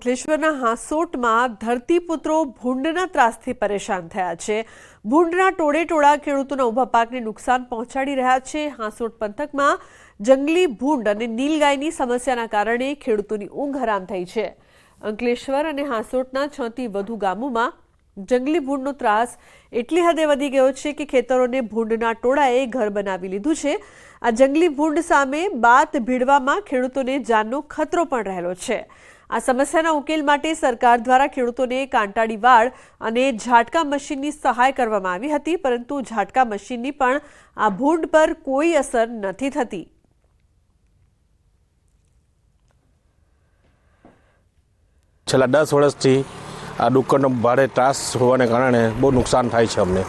અંકલેશ્વરના હાંસોટમાં ધરતીપુત્રો ભૂંડના ત્રાસથી પરેશાન થયા છે। ભૂંડના ટોળે ટોળા ખેડૂતોના ઊભા પાકને નુકસાન પહોંચાડી રહ્યા છે। હાંસોટ પંથકમાં જંગલી ભૂંડ અને નીલગાયની સમસ્યાના કારણે ખેડૂતોની ઊંઘ હરામ થઈ છે। અંકલેશ્વર અને હાંસોટના 6 થી વધુ ગામોમાં જંગલી ભૂંડનો ત્રાસ એટલી હદે વધી ગયો છે કે ખેતરોને ભૂંડના ટોળાએ ઘર બનાવી લીધું છે। આ જંગલી ભૂંડ સામે બાત ભીડવામાં ખેડૂતોને જાનનો ખતરો પણ રહેલો છે। આ સમસ્યાના ઉકેલ માટે સરકાર દ્વારા ખેડૂતોને કાંટાળી વાડ અને ઝાટકા મશીનની સહાય કરવામાં આવી હતી, પરંતુ ઝાટકા મશીનની પણ આ ભૂંડ પર કોઈ અસર નથી થતી। છેલ્લા 10 વર્ષથી આ ડુક્કરનો ભારે ત્રાસ હોવાને કારણે બહુ નુકસાન થાય છે અમને,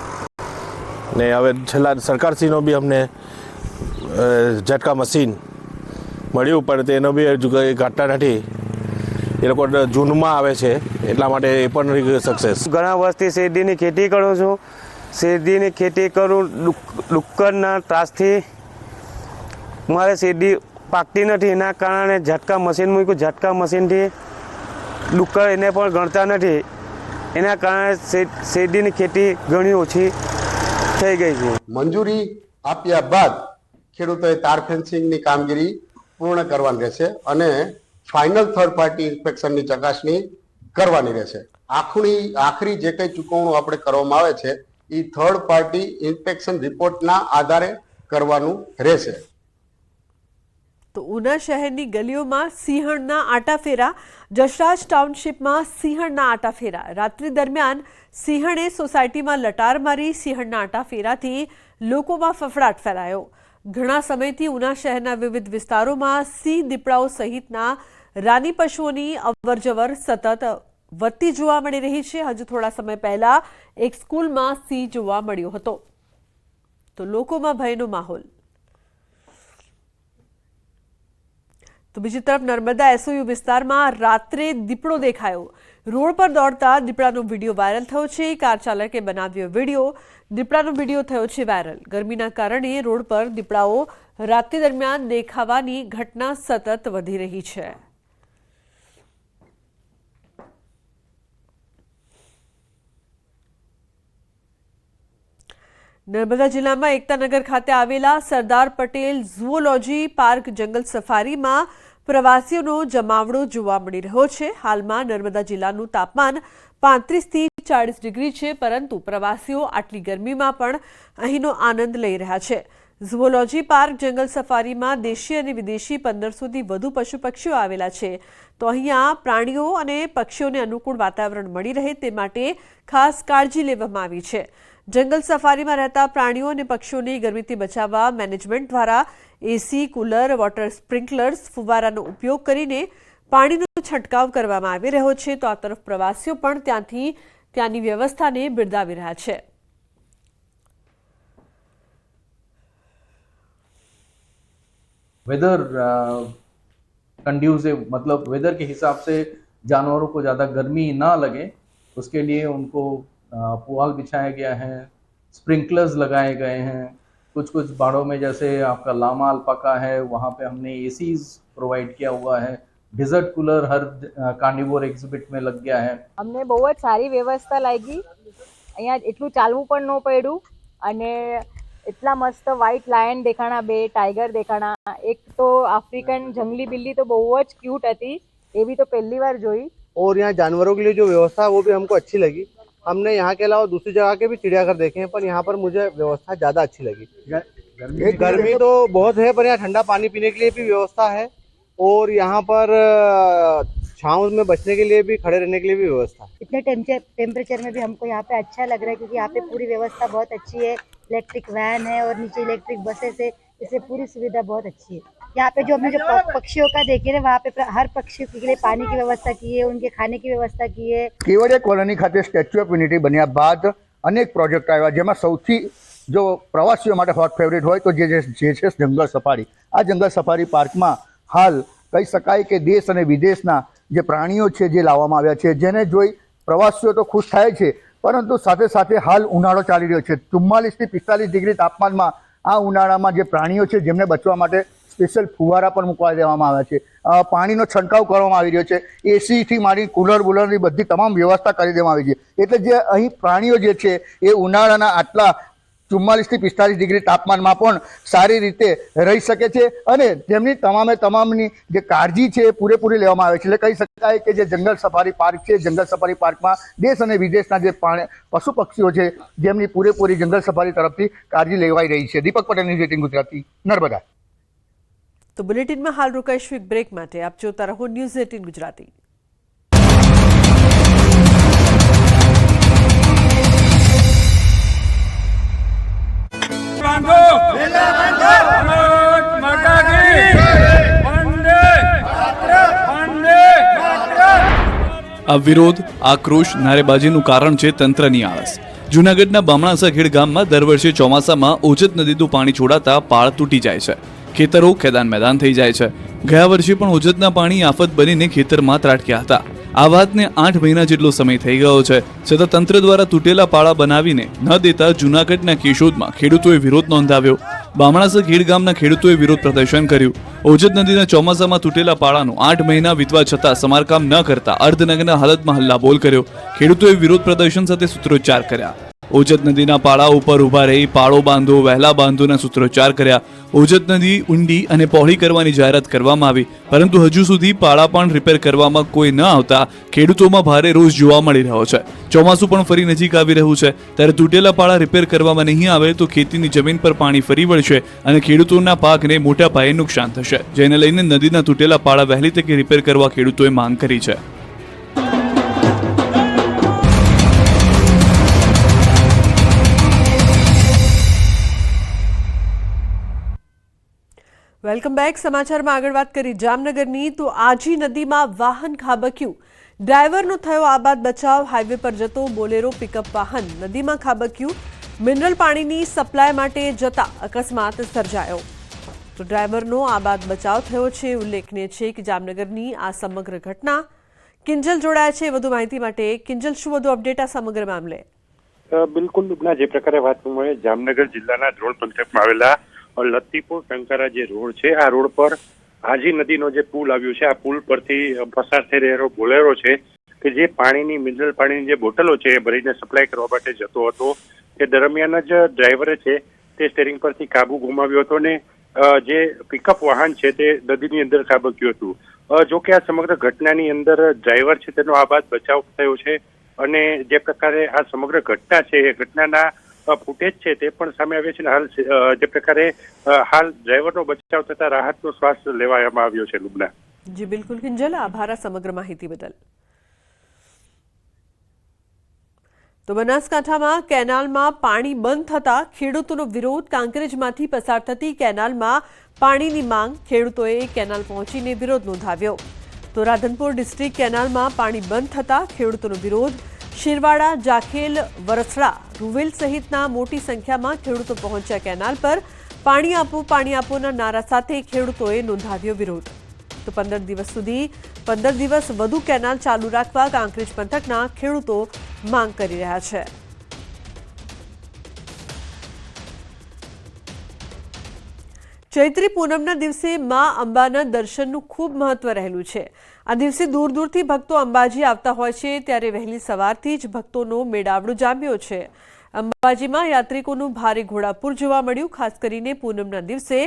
ને હવે છેલ્લા સરકારશ્રીનો બી અમને ઝટકા મશીન મળ્યું, પણ તેનો બી હજુ કંઈ ઘાટા નથી। એ લોકો જૂનમાં આવે છે એટલા માટે એ પણ નથી સક્સેસ। ઘણા વર્ષથી શેરડીની ખેતી કરું છું। શેરડીની ખેતી કરું, ડુક્કરના ત્રાસથી મારે શેરડી પાકતી નથી, એના કારણે ઝટકા મશીન મૂક્યું। ઝટકા મશીનથી ડુક્કર એને પણ ગણતા નથી, એના કારણે શેરડીની ખેતી ઘણી ઓછી થઈ ગઈ છે। મંજૂરી આપ્યા બાદ ખેડૂતોએ તાર ફેન્સિંગની કામગીરી પૂર્ણ કરવાની રહેશે અને ફાઇનલ થર્ડ પાર્ટી ઇન્સ્પેક્શનની ચકાસણી કરવાની રહેશે। આખરી જે કંઈ ચૂકવણું આપણે કરવામાં આવે છે એ થર્ડ પાર્ટી ઇન્સ્પેક્શન રિપોર્ટના આધારે કરવાનું રહેશે। તો ઉના શહેરની ગલીઓમાં સિંહણના આટાફેરા। જશરાજ ટાઉનશીપમાં સિંહણના આટાફેરા। રાત્રિ દરમિયાન સિંહણે સોસાયટીમાં લટાર મારી। સિંહણના આટાફેરાથી લોકોમાં ફફડાટ ફેલાયો। ઘણા સમયથી ઉના શહેરના વિવિધ વિસ્તારોમાં સિંહ, દીપડાઓ સહિતના રાની પશુઓની અવરજવર સતત વધતી જોવા મળી રહી છે। હજુ થોડા સમય પહેલા એક સ્કૂલમાં સિંહ જોવા મળ્યો હતો, તો લોકોમાં ભયનો માહોલ। તો બીજી તરફ નર્મદા એસઓયુ વિસ્તારમાં રાત્રે દીપડો દેખાયો। રોડ પર દોડતા દીપડાનો વિડીયો વાયરલ થયો છે। કાર ચાલકે બનાવ્યો વિડીયો। દીપડાનો વિડીયો થયો છે વાયરલ। ગરમીના કારણે રોડ પર દીપડાઓ રાત્રિ દરમિયાન દેખાવાની ઘટના સતત વધી રહી છે। નર્મદા જિલ્લામાં એકતાનગર ખાતે આવેલા સરદાર પટેલ ઝૂઓલોજી પાર્ક જંગલ સફારીમાં પ્રવાસીઓનો જમાવડો જોવા મળી રહ્યો છે। હાલમાં નર્મદા જિલ્લાનું તાપમાન 35 થી 40 ડિગ્રી છે, પરંતુ પ્રવાસીઓ આટલી ગરમીમાં પણ અહીંનો આનંદ લઈ રહ્યા છે। ઝૂઓલોજી પાર્ક જંગલ સફારીમાં દેશી અને વિદેશી 1500થી વધુ પશુ પક્ષીઓ આવેલા છે। તો અહીંયા પ્રાણીઓ અને પક્ષીઓને અનુકૂળ વાતાવરણ મળી રહે તે માટે ખાસ કાળજી લેવામાં આવી છે। જંગલ સફારીમાં રહેતા પ્રાણીઓ અને પક્ષીઓને ગરમીથી બચાવવા મેનેજમેન્ટ દ્વારા એસી, કુલર, વોટર સ્પ્રિંકલર્સ, ફુવારાનો ઉપયોગ કરીને પાણીનો છંટકાવ કરવામાં આવી રહ્યો છે। તો આ તરફ પ્રવાસીઓ પણ ત્યાંની વ્યવસ્થાને બિરદાવી રહ્યા છે। वेदर कंड्यूसिव, मतलब वेदर के हिसाब से जानवरों को ज़्यादा गर्मी ना लगे उसके लिए उनको पुआल बिछाया गया है, स्प्रिंकलर्स लगाए गए हैं। कुछ कुछ बाड़ों में जैसे आपका लामा अल्पाका है, वहाँ पे हमने एसीज प्रोवाइड किया हुआ है। डिजर्ट कूलर हर कार्निवोर एग्जिबिट में लग गया है। हमने बहुत सारी व्यवस्था लागी। અહીંયા એટલું ચાલવું પણ ન પડ્યું અને એટલા મસ્ત વ્હાઇટ લાયન દેખાણા, 2 ટાઈગર દેખાણા। એક તો આફ્રિકन जंगली बिल्ली तो बहुत क्यूट थी, ये भी तो पहली बार जोई। और यहाँ जानवरों के लिए जो व्यवस्था है वो भी हमको अच्छी लगी। हमने यहाँ के अलावा दूसरी जगह के भी चिड़ियाघर देखे हैं, पर यहाँ पर मुझे व्यवस्था ज़्यादा अच्छी लगी। गर्मी तो बहुत है, पर यहाँ ठंडा पानी पीने के लिए भी व्यवस्था है और यहाँ पर छाँव में बचने के लिए भी, खड़े रहने के लिए भी व्यवस्था। इतने टेम्परेचर में भी हमको यहाँ पे अच्छा लग रहा है, क्योंकि यहाँ पे पूरी व्यवस्था बहुत अच्छी है। इलेक्ट्रिक वैन है और नीचे इलेक्ट्रिक बसेस है, इससे पूरी सुविधा बहुत अच्छी है। यहाँ पे जो हमने जो पक्षियों का देखे ना, वहाँ पे हर पक्षी के लिए पानी की व्यवस्था की है, उनके खाने की व्यवस्था की है। केवड़िया કોલોની ખાતે સ્ટેચ્યુ ઓફ યુનિટી બન્યા બાદ અનેક પ્રોજેક્ટ આવ્યા, જેમાં સૌથી જો પ્રવાસીઓ માટે હોટ ફેવરિટ હોય તો જે છે જંગલ સફારી। આ જંગલ સફારી પાર્કમાં હાલ કહી શકાય કે દેશ અને વિદેશના જે પ્રાણીઓ છે જે લાવવામાં આવ્યા છે, જેને જોઈ પ્રવાસીઓ તો ખુશ થાય છે, પરંતુ સાથે સાથે હાલ ઉનાળો ચાલી રહ્યો છે। 44 થી 45 ડિગ્રી તાપમાનમાં આ ઉનાળામાં જે પ્રાણીઓ છે જેમને બચવા માટે સ્પેશિયલ ફુવારા પણ મૂકવા દેવામાં આવ્યા છે। પાણીનો છંટકાવ કરવામાં આવી રહ્યો છે. એસીથી માંડી કુલરની બધી તમામ વ્યવસ્થા કરી દેવામાં આવી છે. એટલે જે અહીં પ્રાણીઓ જે છે એ ઉનાળાના આટલા 44 થી 45 ડિગ્રી તાપમાનમાં પણ સારી રીતે રહી શકે છે અને તેમની તમામની જે કાળજી છે એ પૂરેપૂરી લેવામાં આવે છે. એટલે કહી શકાય કે જે જંગલ સફારી પાર્ક છે, જંગલ સફારી પાર્કમાં દેશ અને વિદેશના જે પશુ પક્ષીઓ છે જેમની પૂરેપૂરી જંગલ સફારી તરફથી કાળજી લેવાઈ રહી છે. દીપક પટેલ, ન્યૂઝ 18 ગુજરાતી, નર્મદા. તો બુલેટિનમાં હાલ રોકાઈશું એક બ્રેક માટે. આપ જોતા રહો ન્યૂઝ 18 ગુજરાતી. આ વિરોધ, આક્રોશ, નારેબાજીનું કારણ છે તંત્રની આળસ. જૂનાગઢના બામણાસા ખેડ ગામમાં દર વર્ષે ચોમાસામાં ઓજત નદીનું પાણી છોડાતા પાળ તૂટી જાય છે. ખેતરો ખેદાન મેદાન થઈ જાય છે. ગયા વર્ષે પણ ઓજતના પાણી આફત બનીને ખેતરમાં ત્રાટક્યા હતા. આ વાતને 8 મહિના જેટલો સમય થઈ ગયો છે, છતાં તંત્ર દ્વારા તૂટેલા પાળા બનાવીને ન દેતા જૂનાગઢના કેશોદમાં ખેડૂતોએ વિરોધ નોંધાવ્યો. બામણાસા ખેડ ગામના ખેડૂતોએ વિરોધ પ્રદર્શન કર્યું. ઓજત નદીના ચોમાસામાં તૂટેલા પાળાનું 8 મહિના વીતવા છતાં સમારકામ ન કરતા અર્ધનગ્ન હાલતમાં હલ્લાબોલ કર્યો. ખેડૂતોએ વિરોધ પ્રદર્શન સાથે સૂત્રોચ્ચાર કર્યા. ઓજત નદીના પાળા ઉપર ઉભા રહી પાળો બાંધો, વહેલા બાંધોના સૂત્રોચ્ચાર કર્યા. ઓજત નદી ઊંડી અને પહોળી કરવાની જાહેરાત કરવામાં આવી, પરંતુ હજુ સુધી પાળા પણ રિપેર કરવામાં કોઈ ન આવતા ખેડૂતોમાં ભારે રોષ જોવા મળી રહ્યો છે. ચોમાસું પણ ફરી નજીક આવી રહ્યું છે, ત્યારે તૂટેલા પાળા રિપેર કરવામાં નહીં આવે તો ખેતીની જમીન પર પાણી ફરી વળશે અને ખેડૂતોના પાકને મોટા પાયે નુકસાન થશે, જેને લઈને નદીના તૂટેલા પાળા વહેલી તકે રિપેર કરવા ખેડૂતોએ માંગ કરી છે. Welcome back. સમાચારમાં આગળ વાત કરી જામનગરની, તો આજી નદીમાં વાહન ખાબક્યું. ડ્રાઈવરનો થયો આબાદ બચાવ. હાઈવે પર જતો બોલેરો પિકઅપ વાહન નદીમાં ખાબક્યું. મિનરલ પાણીની સપ્લાય માટે જતા અકસ્માત સર્જાયો. તો ડ્રાઈવરનો આબાદ બચાવ થયો છે. ઉલ્લેખનીય છે કે જામનગરની આ સમગ્ર ઘટના. કિંજલ જોડાયા છે વધુ માહિતી માટે. કિંજલ, શું વધુ અપડેટ આ સમગ્ર મામલે? બિલકુલ લુબના, જે પ્રકારે વાત મળે, જામનગર જિલ્લાના ધ્રોળ પંથકમાં આવેલા લતીપુર ટંકારા જે રોડ છે, આ રોડ પર આજી નદીનો જે પુલ આવ્યો છે, આ પુલ પરથી પસાર થઈ રહેલો બોલેરો છે કે જે પાણીની મિનરલ પાણીની જે બોટલો છે એ ભરીને સપ્લાય કરવા માટે જતો હતો. તે દરમિયાન જ ડ્રાઈવરે છે તે સ્ટેરિંગ પરથી કાબુ ગુમાવ્યો હતો ને જે પિકઅપ વાહન છે તે નદીની અંદર ખાબક્યું હતું. જો કે આ સમગ્ર ઘટનાની અંદર ડ્રાઈવર છે તેનો આબાદ બચાવ થયો છે અને જે પ્રકારે આ સમગ્ર ઘટના છે એ ઘટનાના ફૂટેજ છે તે પણ સામે આવ્યા છે. હાલ જે પ્રકારે હાલ ડ્રાઈવરનો બચાવ થતા રાહતનો શ્વાસ લેવામાં આવ્યો છે. લુબના જી બિલકુલ કિંજલ, આભાર સમગ્ર માહિતી બદલ. તો બનાસકાંઠામાં કેનાલમાં પાણી બંધ થતા ખેડૂતોનો વિરોધ. કાંકરેજમાંથી પસાર થતી કેનાલમાં પાણીની માંગ. ખેડૂતોએ કેનાલ પહોંચીને વિરોધ નોંધાવ્યો. તો રાધનપુર ડિસ્ટ્રિક્ટ કેનાલમાં પાણી બંધ થતા ખેડૂતોનો વિરોધ. શિરવાડા, જાખેલ, વરસડા, રૂવેલ સહિતના મોટી સંખ્યામાં ખેડૂતો પહોંચ્યા કેનાલ પર. પાણી આપોના નારા સાથે ખેડૂતોએ નોંધાવ્યો વિરોધ. તો 15 દિવસ વધુ કેનાલ ચાલુ રાખવા કાંકરેજ પંથકના ખેડૂતો માંગ કરી રહ્યા છે. ચૈત્રી પૂનમના દિવસે મા અંબાના દર્શનનું ખૂબ મહત્વ રહેલું છે. આ દિવસે દૂર દૂરથી ભક્તો અંબાજી આવતા હોય છે, ત્યારે વહેલી સવારથી જ ભક્તોનો મેળાવડો જામ્યો છે. અંબાજીમાં યાત્રિકોનું ભારે ઘોડાપૂર જોવા મળ્યું. ખાસ કરીને પૂનમના દિવસે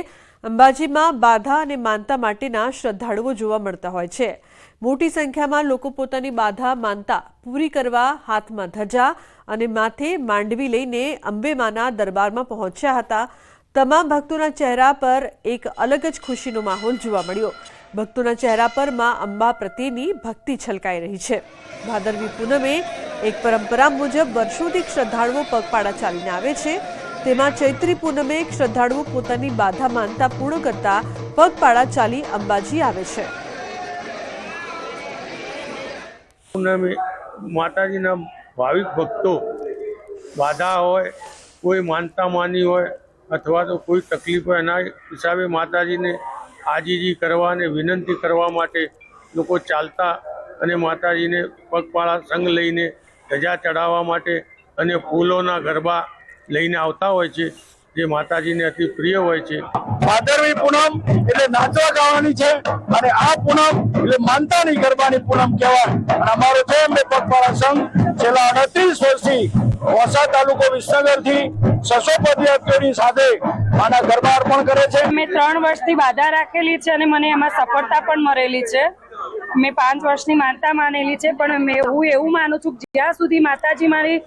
અંબાજીમાં બાધા અને માનતા માટેના શ્રદ્ધાળુઓ જોવા મળતા હોય છે. મોટી સંખ્યામાં લોકો પોતાની બાધા માનતા પૂરી કરવા હાથમાં ધજા અને માથે માંડવી લઈને અંબેમાના દરબારમાં પહોંચ્યા હતા. તમામ ભક્તોના ચહેરા પર એક અલગ જ ખુશીનો માહોલ જોવા મળ્યો. ભક્તોના ચહેરા પર મા અંબા પ્રત્યેની ભક્તિ છલકાઈ રહી છે. ભાદરવી પૂનમે એક પરંપરા મુજબ વર્ષોથી શ્રદ્ધાળુઓ પગપાળા ચાલીને આવે છે. તેમાં ચૈત્રી પૂનમે શ્રદ્ધાળુઓ પોતાની બાધા માનતા પૂર્ણ કરતા પગપાળા ચાલી અંબાજી આવે છે. પૂનમે માતાજીના ભાવિક ભક્તો બાધા હોય, કોઈ માનતા માની હોય અથવા તો કોઈ તકલીફ હોય, એના હિસાબે માતાજીને આજીજી કરવા અને વિનંતી કરવા માટે લોકો ચાલતા અને માતાજીને પગપાળા સંગ લઈને ધજા ચડાવવા માટે અને ફૂલોના ગરબા લઈને આવતા હોય છે. જે માતાજીને અતિ પ્રિય હોય છે. ભાદરવી પૂનમ એટલે નાચવા ગાવાની છે અને આ પૂનમ એટલે માનતાની ગરબાની પૂનમ કહેવાય. અને અમારો જય અંબે પગપાળા સંઘ છેલ્લા 38 વર્ષથી વલસાડ તાલુકો વિસનગરથી 600 પદયાત્રીઓની સાથે આના ગરબા અર્પણ કરે છે. મેં 3 વર્ષથી બાધા રાખેલી છે અને મને એમાં સફળતા પણ મળેલી છે. મેં 5 વર્ષની માનતા માનેલી છે, પણ હું એવું માનું છું કે જ્યાં સુધી માતાજી મારી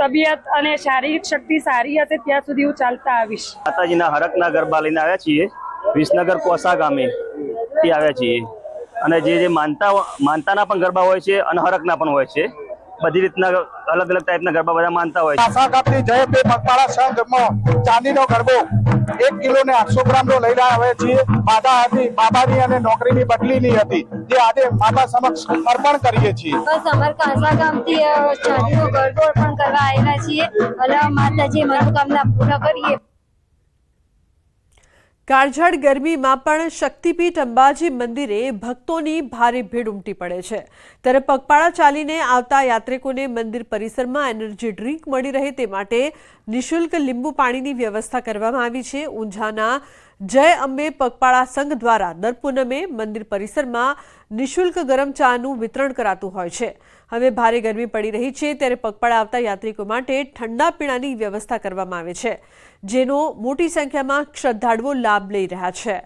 તબિયત અને શારીરિક શક્તિ સારી હશે ત્યાં સુધી હું ચાલતા આવીશ. માતાજીના હરકના ગરબા લઈને આવ્યા છીએ. વિસનગર કોસા ગામેથી આવ્યા છીએ અને જે માનતાના પણ ગરબા હોય છે અને હરકના પણ હોય છે. બધી રીતના અલગ અલગ ટાઈપના ગરબા બધા માનતા હોય છે. આશા કાપની જય અંબે પગપાળા સંઘમાં ચાંદીનો ગરબો 1 કિલો ને 800 ગ્રામનો લઈને આવ્યા છીએ. માતા હતી, બાબાની અને નોકરીની બદલીની હતી, જે આજે માતા સમક્ષ અર્પણ કરીએ છીએ. બસ અમારે કાંસા ગામથી ચાંદીનો ગરબો અર્પણ કરવા આવેલા છીએ અને માતાજી મનોકામના પૂર્ણ કરીએ. કાળઝાળ ગરમીમાં પણ શક્તિપીઠ અંબાજી મંદિરે ભક્તોની ભારે ભીડ ઉમટી પડે છે. ત્યારે પગપાળા ચાલીને આવતા યાત્રિકોને મંદિર પરિસરમાં એનર્જી ડ્રિંક મળી રહે તે માટે નિઃશુલ્ક લીંબુ પાણીની વ્યવસ્થા કરવામાં આવી છે. ઊંઝાના જય અંબે પગપાળા સંઘ દ્વારા દર પૂનમે મંદિર પરિસરમાં નિઃશુલ્ક ગરમ ચાનું વિતરણ કરાતું હોય છે. હવે ભારે ગરમી પડી રહી છે ત્યારે પગપાળા આવતા યાત્રિકો માટે ઠંડા પીણાની વ્યવસ્થા કરવામાં આવે છે, જેનો મોટી સંખ્યામાં શ્રદ્ધાળુઓ લાભ લઈ રહ્યા છે.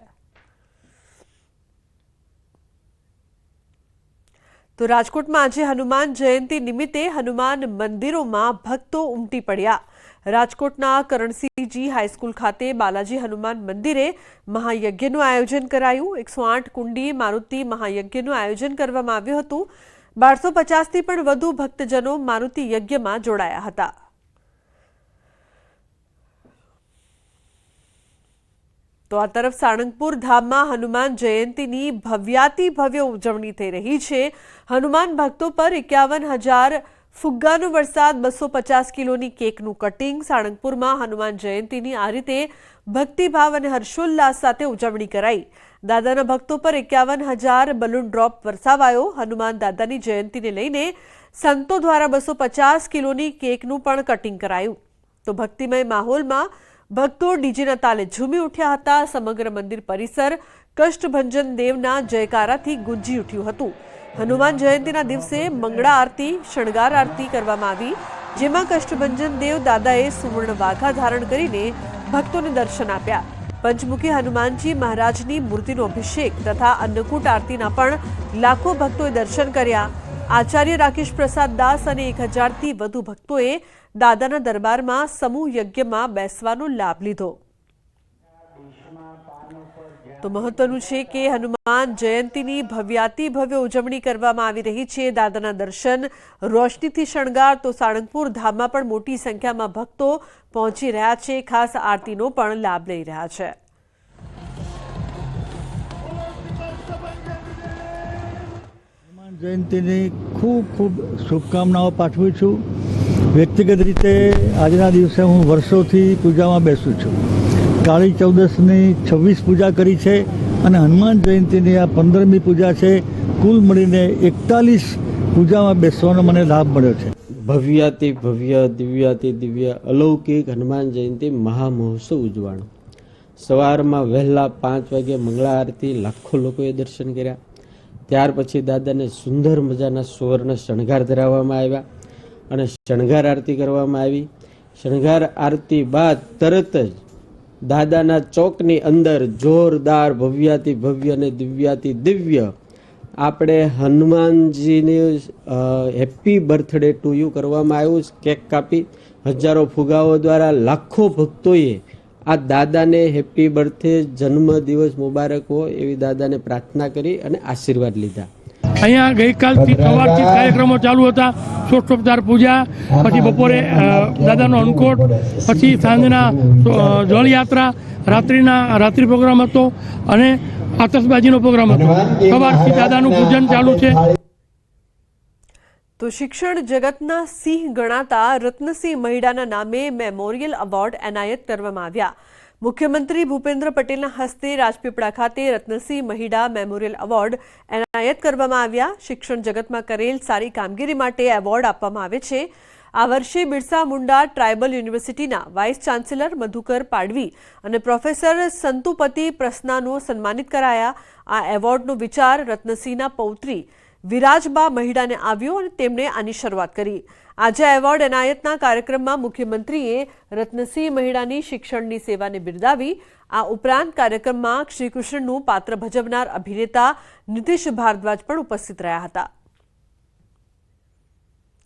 તો રાજકોટમાં આજે હનુમાન જયંતિ નિમિત્તે હનુમાન મંદિરોમાં ભક્તો ઉમટી પડ્યા. રાજકોટના કરણસિંહજી હાઈસ્કૂલ ખાતે બાલાજી હનુમાન મંદિરે મહાયજ્ઞનું આયોજન કરાયું. 108 કુંડી મારુતિ મહાયજ્ઞનું આયોજન કરવામાં આવ્યું હતું. 1250થી પણ વધુ ભક્તજનો મારુતિ યજ્ઞમાં જોડાયા હતા. તો આ તરફ સાળંગપુર ધામમાં હનુમાન જયંતિની ભવ્યાતિ ભવ્ય ઉજવણી થઈ રહી છે. હનુમાન ભક્તો પર 51,000 ફુગ્ગાનો વરસાદ, 250 કિલોની કેકનું કટિંગ. સાળંગપુરમાં હનુમાન જયંતિની આ રીતે ભક્તિભાવ અને હર્ષોલ્લાસ સાથે ઉજવણી કરાઈ. દાદાના ભક્તો પર 51,000 બલૂન ડ્રોપ વરસાવાયો. હનુમાન દાદાની જયંતિને લઈને સંતો દ્વારા 250 કિલોની કેકનું પણ કટિંગ કરાયું. તો ભક્તિમય માહોલમાં ભક્તો ડીજેના તાલે ઝૂમી ઉઠ્યા હતા. સમગ્ર મંદિર પરિસર કષ્ટભંજન દેવના જયકારાથી ગુંજી ઉઠ્યું હતું. હનુમાન જયંતિના દિવસે મંગળા આરતી, શણગાર આરતી કરવામાં આવી, જેમાં કષ્ટભંજન દેવ દાદાએ સુવર્ણ વાઘા ધારણ કરીને ભક્તોને દર્શન આપ્યા. પંચમુખી હનુમાનજી મહારાજની મૂર્તિનો અભિષેક તથા અન્નકૂટ આરતીના પણ લાખો ભક્તોએ દર્શન કર્યા. આચાર્ય રાકેશ પ્રસાદ દાસ અને 1,000થી વધુ ભક્તોએ દાદાના દરબારમાં સમૂહ યજ્ઞમાં બેસવાનો લાભ લીધો. તો મહત્વનું છે કે હનુમાન જયંતિની ભવ્યાતિ ભવ્ય ઉજવણી કરવામાં આવી રહી છે. દાદાના દર્શન, રોશનીથી શણગાર. તો સાળંગપુર ધામમાં પણ મોટી સંખ્યામાં ભક્તો પહોંચી રહ્યા છે. ખાસ આરતીનો પણ લાભ લઈ રહ્યા છે. હનુમાન જયંતિની ખૂબ શુભકામનાઓ પાઠવું છું. વ્યક્તિગત રીતે આજના દિવસે હું વર્ષોથી પૂજામાં બેસું છું. કાળી ચૌદસની 26 પૂજા કરી છે અને હનુમાન જયંતિની આ 15મી પૂજા છે. કુલ મળીને 41 પૂજામાં બેસવાનો મને લાભ મળ્યો છે. ભવ્યાતિ ભવ્ય, દિવ્યાતિ દિવ્ય, અલૌકિક હનુમાન જયંતિ મહામહોત્સવ ઉજવાણો. સવારમાં વહેલા 5 વાગે મંગળા આરતી, લાખો લોકોએ દર્શન કર્યા. ત્યાર પછી દાદાને સુંદર મજાના સુવર્ણ શણગાર ધરાવવામાં આવ્યા અને શણગાર આરતી કરવામાં આવી. શણગાર આરતી બાદ તરત જ દાદાના ચોકની અંદર જોરદાર ભવ્યાતિ ભવ્ય અને દિવ્યાતિ દિવ્ય આપણે હનુમાનજીને હેપી બર્થડે ટુ યુ કરવામાં આવ્યું. કેક કાપી હજારો ફુગાઓ દ્વારા લાખો ભક્તોએ આ દાદાને હેપી બર્થડે, જન્મ દિવસ મુબારક હો એવી દાદાને પ્રાર્થના કરી અને આશીર્વાદ લીધા. અહીંયા ગઈકાલથી સવારથી કાર્યક્રમો ચાલુ હતા. ષોડશોપચાર પૂજા, પછી બપોરે દાદાનો અન્નકોટ, પછી સાંજના જળયાત્રા, રાત્રિ પ્રોગ્રામ હતો અને આતશબાજીનો પ્રોગ્રામ હતો. સવારથી દાદાનું પૂજન ચાલુ છે. તો શિક્ષણ જગતના સિંહ ગણાતા રત્નસિંહ મહિડાના નામે મેમોરિયલ એવોર્ડ એનાયત કરવામાં આવ્યા. મુખ્યમંત્રી ભૂપેન્દ્ર પટેલના હસ્તે રાજપીપળા ખાતે રત્નસિંહ મહિડા મેમોરિયલ એવોર્ડ એનાયત કરવામાં આવ્યા. શિક્ષણ જગતમાં કરેલ સારી કામગીરી માટે એવોર્ડ આપવામાં આવે છે. આ વર્ષે બિરસા મુંડા ટ્રાઇબલ યુનિવર્સિટીના વાઇસ ચાન્સેલર મધુકર પાડવી અને પ્રોફેસર સંતુપતિ પ્રસન્નાનો સન્માનિત કરાયા. આ એવોર્ડનો વિચાર રત્નસિંહના પૌત્રી વિરાજબા મહિડાને આવ્યો અને તેમણે આની શરૂઆત કરી. આજે એવોર્ડ એનાયતના કાર્યક્રમમાં મુખ્યમંત્રીએ રત્નસિંહ મહિડાની શિક્ષણની સેવાને બિરદાવી. આ ઉપરાંત કાર્યક્રમમાં શ્રીકૃષ્ણનું પાત્ર ભજવનાર અભિનેતા નીતિશ ભારદ્વાજ પણ ઉપસ્થિત રહ્યા હતા.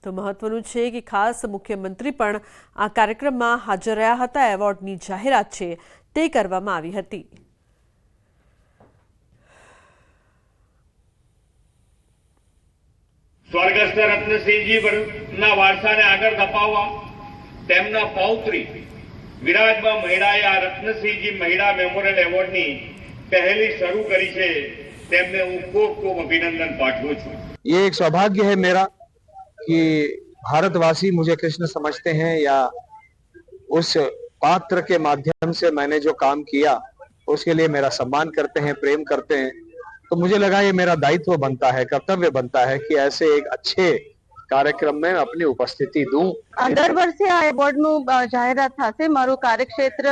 તો મહત્વનું છે કે ખાસ મુખ્યમંત્રી પણ આ કાર્યક્રમમાં હાજર રહ્યા હતા. એવોર્ડની જાહેરાત છે તે કરવામાં આવી હતી. સ્વર્ગસ્થ રત્નસિંહજીના વારસાને આગળ ધપાવવા તેમના પૌત્રી વિરાજબા મહિડાએ આ રત્નસિંહજી મહિડા મેમોરિયલ એવોર્ડની પહેલી શરૂ કરી છે. તેમને હું ખૂબ ખૂબ અભિનંદન પાઠવું છું. ये एक सौभाग्य है मेरा कि भारतवासी मुझे कृष्ण समझते हैं या उस पात्र के माध्यम से मैंने जो काम किया उसके लिए मेरा सम्मान करते हैं, प्रेम करते हैं. तो मुझे लगा ये मेरा दायित्व बनता है, कर्तव्य बनता है कि ऐसे एक अच्छे कार्यक्रम में अपनी उपस्थिति दूं. દર વર્ષે આ એવોર્ડનું જાહેરાત થશે. મારું કાર્યક્ષેત્ર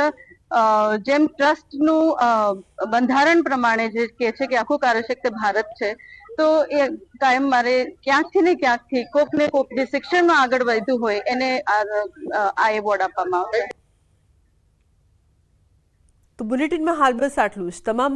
જેમ ટ્રસ્ટનું બંધારણ પ્રમાણે જે કહે છે કે આખું કાર્યક્ષેત્ર ભારત છે, તો એ કાયમ મારે ક્યાંકથી ને ક્યાંકથી કોક ને કોક જે શિક્ષણમાં આગળ વધ્યું હોય એને આ એવોર્ડ આપવામાં આવશે. તો બુલેટિનમાં હાલ બસ આટલું જ. તમામ